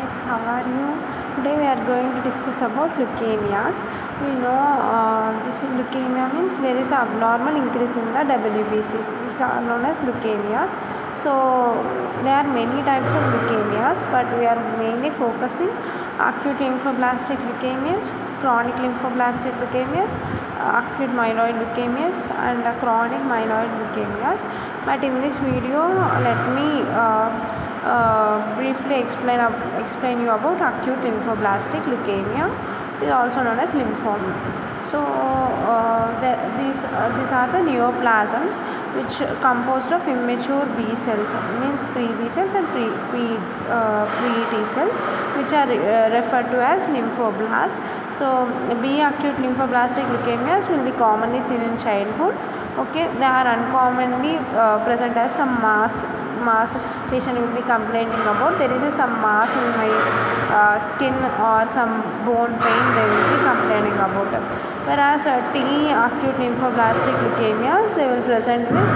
guys, how are you? Today we are going to discuss about leukemias. We know this leukemia means there is an abnormal increase in the WBCs. These are known as leukemias. So there are many types of leukemias, but we are mainly focusing acute lymphoblastic leukemias, chronic lymphoblastic leukemias, acute myeloid leukemias, and chronic myeloid leukemias. But in this video, let me briefly explain you about acute lymphoblastic leukemia. It is also known as lymphoma. So these are the neoplasms which composed of immature B cells, means pre-B cells and pre-T cells, which are referred to as lymphoblasts. So B acute lymphoblastic leukemias will be commonly seen in childhood. Okay, they are uncommonly present as some mass patient will be complaining about there is some mass in my skin or some bone pain they will be complaining about. Whereas T acute lymphoblastic leukemias they will present with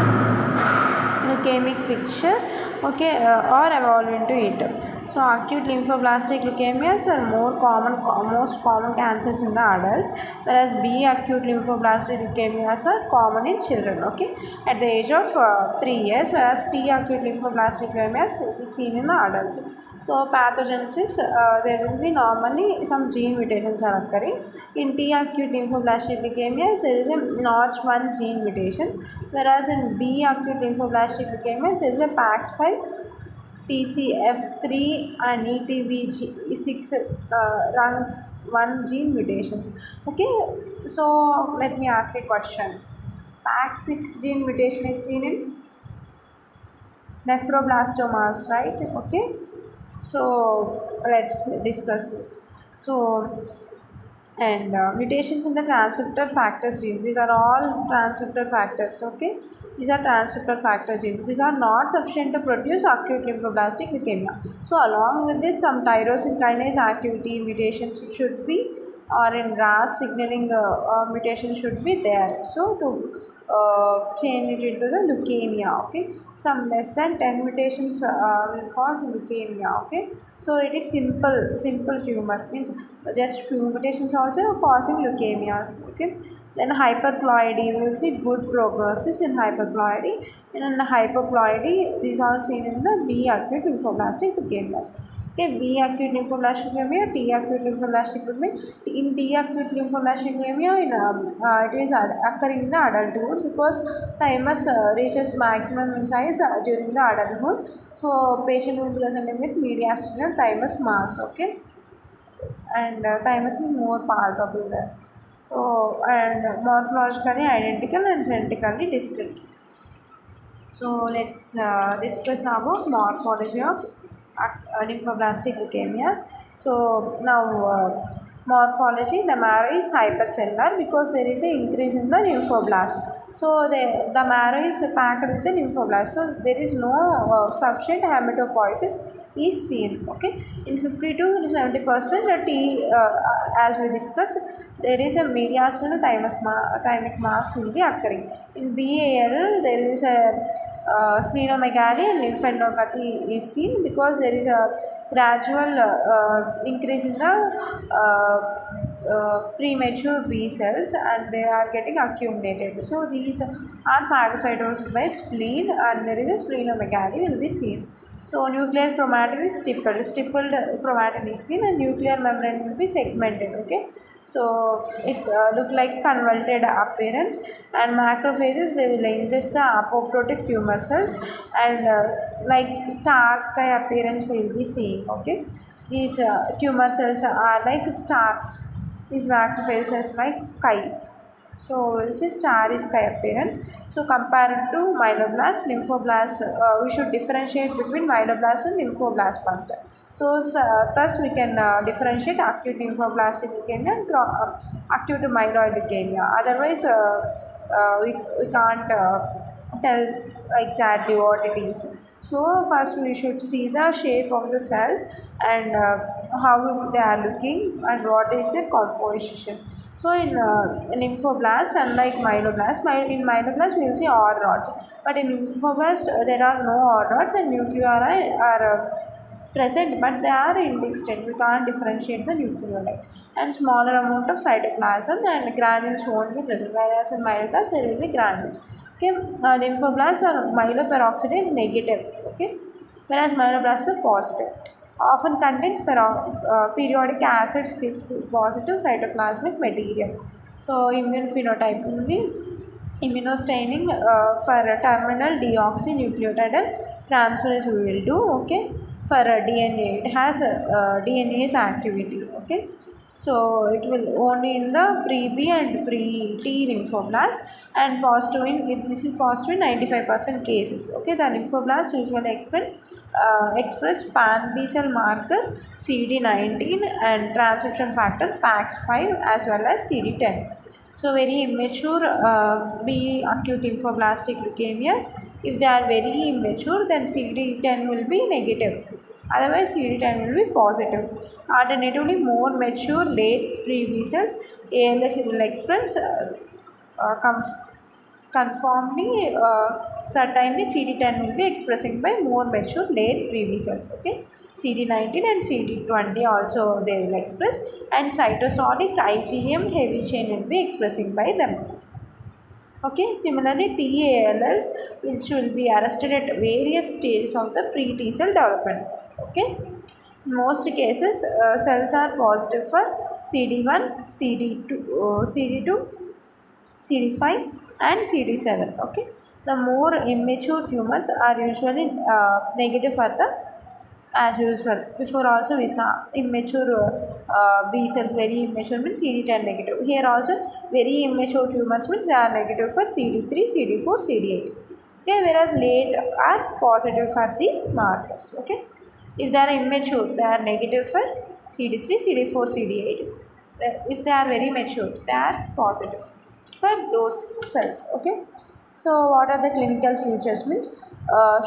leukemic picture, okay, or evolve into it. So acute lymphoblastic leukemias are most common cancers in the adults, whereas B acute lymphoblastic leukemias are common in children, okay, at the age of 3 years, whereas T acute lymphoblastic leukemias is seen in the adults. So pathogenesis, there will be normally some gene mutations are occurring. In T acute lymphoblastic leukemias there is a NOTCH1 gene mutations, whereas in B acute lymphoblastic leukemias there is a PAX5, TCF3 and ETB6 runs 1 gene mutations. Okay, so let me ask a question. PAX6 gene mutation is seen in nephroblastomas, right? Okay, so let's discuss this. So and mutations in the transcriptor factors genes, these are all transcriptor factors, okay, these are transcriptor factor genes. These are not sufficient to produce acute lymphoblastic leukemia. So along with this, some tyrosine kinase activity mutations should be, or in RAS signaling mutation should be there, so to change it into the leukemia, okay. Some less than 10 mutations will cause leukemia, okay. So it is simple tumor, means just few mutations also causing leukemias, okay. Then hyperploidy, we will see good prognosis in hyperploidy, and in hyperploidy these are seen in the B acute lymphoblastic leukemias. Okay, B acute lymphoblastic leukemia, T acute lymphoblastic leukemia. In T acute lymphoblastic leukemia, it is occurring in the adulthood because thymus reaches maximum in size during the adulthood. So patient will be presenting with mediastinal thymus mass, okay, and thymus is more palpable there. So and morphologically identical and genetically distinct. So let's discuss about morphology of lymphoblastic leukemias. So now morphology, the marrow is hypercellular because there is an increase in the lymphoblast. So the marrow is packed with the lymphoblast. So there is no sufficient hematopoiesis is seen. Okay, in 50 to 70% T, as we discussed, there is a mediastinal thymic mass will be occurring. In BAL there is a splenomegaly and lymphadenopathy is seen because there is a gradual increase in the premature B cells and they are getting accumulated. So these are phagocytosed by spleen and there is a splenomegaly will be seen. So nuclear chromatin is stippled chromatin is seen and nuclear membrane will be segmented, okay. So it look like convoluted appearance, and macrophages they will ingest the apoptotic tumor cells and like star sky appearance we will be seeing, okay. These tumor cells are like stars, these macrophages like sky. So we'll see starry sky appearance. So compared to myeloblasts, lymphoblasts, we should differentiate between myeloblasts and lymphoblasts first. So thus we can differentiate acute lymphoblastic leukemia and acute myeloid leukemia. Otherwise, we can't tell exactly what it is. So first we should see the shape of the cells and how they are looking and what is their composition. So in lymphoblast, unlike myeloblast, in myeloblast we will see OR rods, but in lymphoblast there are no OR rods and nuclei are present, but they are indistinct. We can't differentiate the nucleoli. And smaller amount of cytoplasm and granules won't be present, whereas in myeloblasts there will be granules. Okay, lymphoblasts or myeloperoxidase negative. Okay, whereas myeloblasts are positive. Often contains periodic acids positive cytoplasmic material. So immune phenotype will be immunostaining for terminal deoxynucleotide transferase we will do. Okay, for DNA it has DNase activity. Okay, so it will only in the pre-B and pre-T lymphoblast, and positive in this is positive in 95% cases. Okay, the lymphoblast usually express pan B cell marker CD19 and transcription factor PAX5 as well as CD10. So very immature be acute lymphoblastic leukemias. If they are very immature, then CD10 will be negative. Otherwise, CD10 will be positive. Alternatively, more mature late pre-B cells, ALS will express conformly, certainly CD10 will be expressing by more mature late pre-B cells. Okay, CD19 and CD20 also they will express, and cytosolic IgM heavy chain will be expressing by them. Okay, similarly TALLs which will be arrested at various stages of the pre-T cell development. Okay, in most cases cells are positive for CD1, CD2, CD5 and CD7. Okay, the more immature tumors are usually negative for the, as usual before also we saw immature B cells, very immature means CD10 negative. Here also very immature tumors means they are negative for CD3, CD4, CD8. Okay, whereas late are positive for these markers. Okay, if they are immature they are negative for CD3, CD4, CD8. If they are very mature they are positive for those cells. Okay, so what are the clinical features means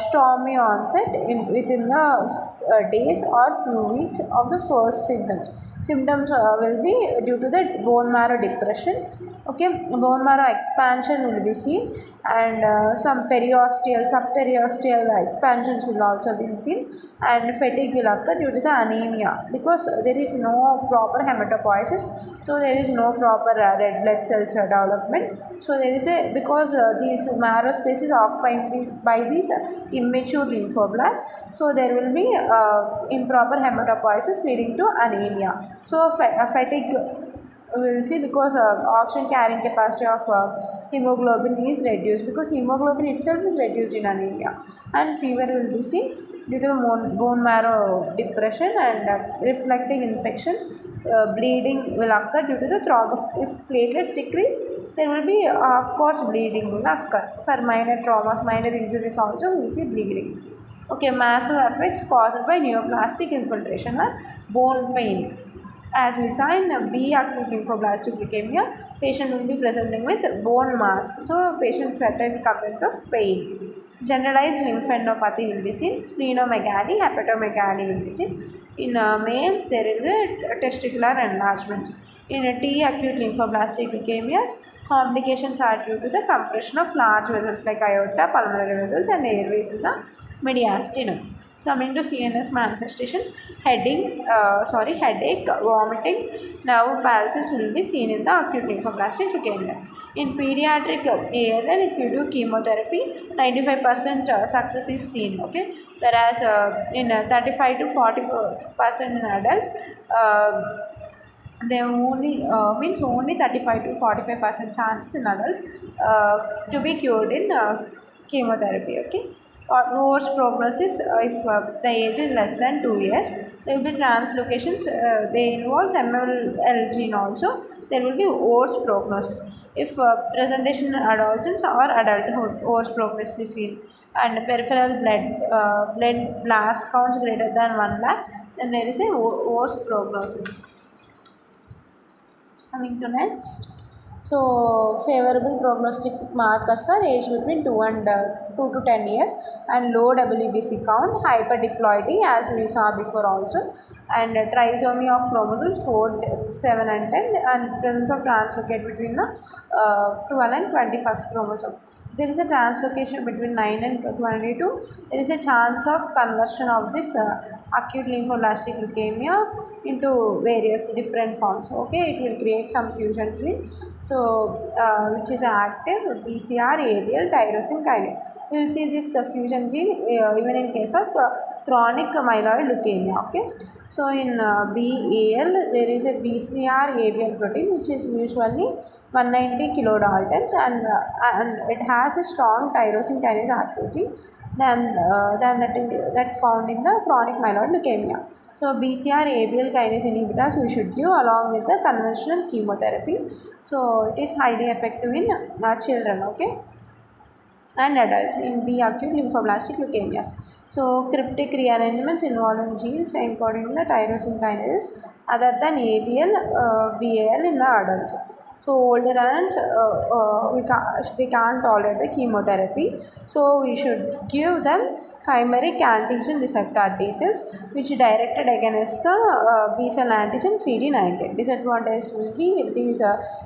stormy onset within the days or few weeks of the first symptoms will be due to the bone marrow depression. Okay, bone marrow expansion will be seen, and some periosteal subperiosteal expansions will also be seen, and fatigue will occur due to the anemia because there is no proper hematopoiesis, so there is no proper red blood cells development. So there is a, because these marrow space is occupied by these immature lymphoblasts, so there will be improper hematopoiesis leading to anemia. So fatigue we will see because oxygen carrying capacity of hemoglobin is reduced, because hemoglobin itself is reduced in anemia, and fever will be seen due to bone marrow depression and reflecting infections. Bleeding will occur due to the thrombus. If platelets decrease, there will be of course bleeding will occur. For minor traumas, minor injuries also we will see bleeding. Okay, massive effects caused by neoplastic infiltration or bone pain. As we saw in B acute lymphoblastic leukemia, patient will be presenting with bone mass. So patient certain complaints of pain. Generalized lymphadenopathy will be seen. Splenomegaly, hepatomegaly will be seen. In males, there is a testicular enlargement. In T acute lymphoblastic leukemias, complications are due to the compression of large vessels like aorta, pulmonary vessels, and airways in the mediastinum. Coming to CNS manifestations, headache, vomiting, nerve paralysis will be seen in the acute lymphoblastic leukemias. In pediatric ALL, if you do chemotherapy, 95% success is seen. Okay, whereas in 35 to 40% in adults, they only means only 35 to 45% chances in adults to be cured in chemotherapy. Okay, or worse prognosis if the age is less than 2 years, there will be translocations. They involve MLL gene also. There will be worse prognosis if presentation in adolescence or adulthood. Worse prognosis is seen, and peripheral blood blast counts greater than 1 lakh, then there is a worse prognosis. Coming to next, so favorable prognostic markers are age between 2 to 10 years, and low WBC count, hyperdiploidy as we saw before also, and trisomy of chromosomes 4, 7 and 10, and presence of translocate between the 12 and 21st chromosome. there is a translocation between 9 and 22. There is a chance of conversion of this acute lymphoblastic leukemia into various different forms. Okay, it will create some fusion gene, so which is active BCR ABL tyrosine kinase. We will see this fusion gene even in case of chronic myeloid leukemia. Okay, so in BAL there is a BCR ABL protein which is usually 190 kilodaltons, and it has a strong tyrosine kinase activity than that found in the chronic myeloid leukemia. So BCR ABL kinase inhibitors we should give along with the conventional chemotherapy. So it is highly effective in children, okay, and adults in B acute lymphoblastic leukemias. So cryptic rearrangements involving genes encoding the tyrosine kinase other than ABL, BAL in the adults. So older adults, they can't tolerate the chemotherapy. So we should give them chimeric antigen receptor T cells which directed against the B cell antigen CD19. Disadvantage will be with these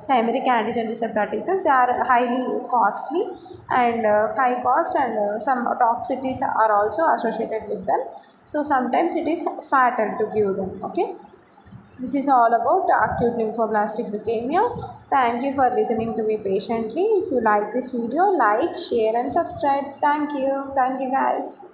chimeric antigen receptor T cells. They are highly costly and high cost, and some toxicities are also associated with them. So sometimes it is fatal to give them. Okay. This is all about acute lymphoblastic leukemia. Thank you for listening to me patiently. If you like this video, like, share and subscribe. Thank you. Thank you guys.